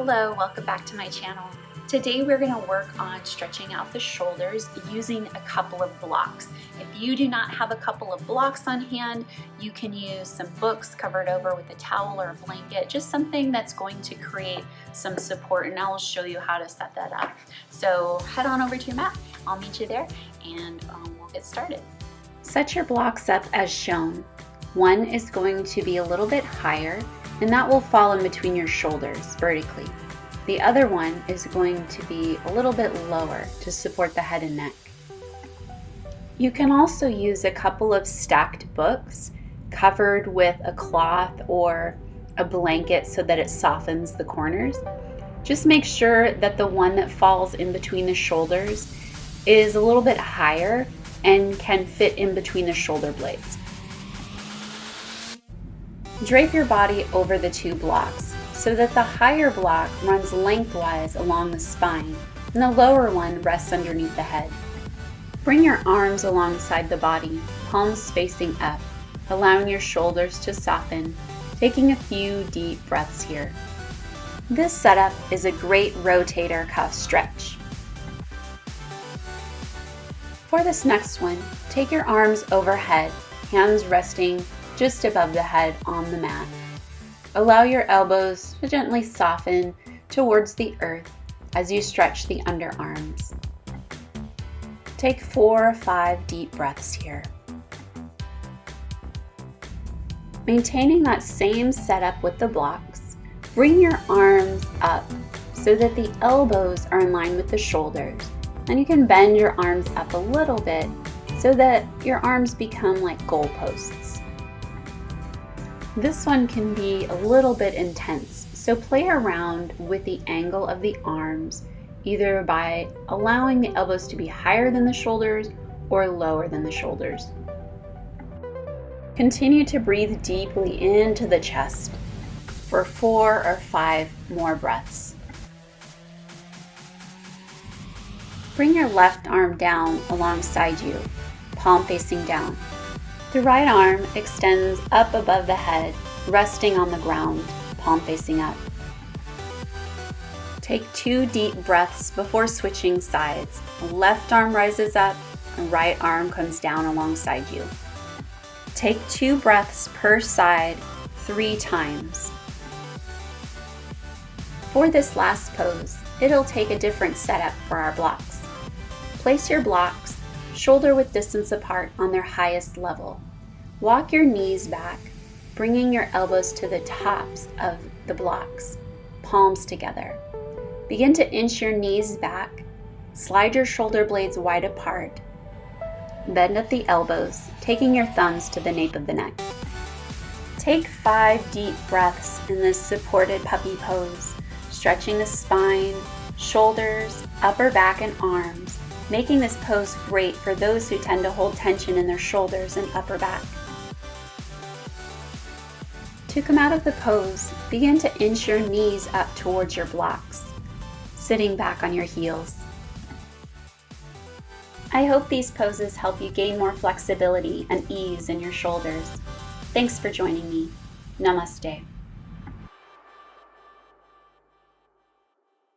Hello, welcome back to my channel. Today we're going to work on stretching out the shoulders using a couple of blocks. If you do not have a couple of blocks on hand, you can use some books covered over with a towel or a blanket, just something that's going to create some support, and I'll show you how to set that up. So head on over to your mat, I'll meet you there, and we'll get started. Set your blocks up as shown. One is going to be a little bit higher, and that will fall in between your shoulders vertically. The other one is going to be a little bit lower to support the head and neck. You can also use a couple of stacked books covered with a cloth or a blanket so that it softens the corners. Just make sure that the one that falls in between the shoulders is a little bit higher and can fit in between the shoulder blades. Drape your body over the two blocks so that the higher block runs lengthwise along the spine and the lower one rests underneath the head. Bring your arms alongside the body, palms facing up, allowing your shoulders to soften, taking a few deep breaths here. This setup is a great rotator cuff stretch. For this next one, take your arms overhead, hands resting just above the head on the mat. Allow your elbows to gently soften towards the earth as you stretch the underarms. Take 4 or 5 deep breaths here. Maintaining that same setup with the blocks, bring your arms up so that the elbows are in line with the shoulders, and you can bend your arms up a little bit so that your arms become like goalposts. This one can be a little bit intense, so play around with the angle of the arms, either by allowing the elbows to be higher than the shoulders or lower than the shoulders. Continue to breathe deeply into the chest for 4 or 5 more breaths. Bring your left arm down alongside you, palm facing down. The right arm extends up above the head, resting on the ground, palm facing up. Take 2 deep breaths before switching sides. Left arm rises up, and right arm comes down alongside you. Take 2 breaths per side 3 times. For this last pose, it'll take a different setup for our blocks. Place your blocks shoulder width distance apart on their highest level. Walk your knees back, bringing your elbows to the tops of the blocks, palms together. Begin to inch your knees back, slide your shoulder blades wide apart, bend at the elbows, taking your thumbs to the nape of the neck. Take 5 deep breaths in this supported puppy pose, stretching the spine, shoulders, upper back, and arms, making this pose great for those who tend to hold tension in their shoulders and upper back. To come out of the pose, begin to inch your knees up towards your blocks, sitting back on your heels. I hope these poses help you gain more flexibility and ease in your shoulders. Thanks for joining me. Namaste.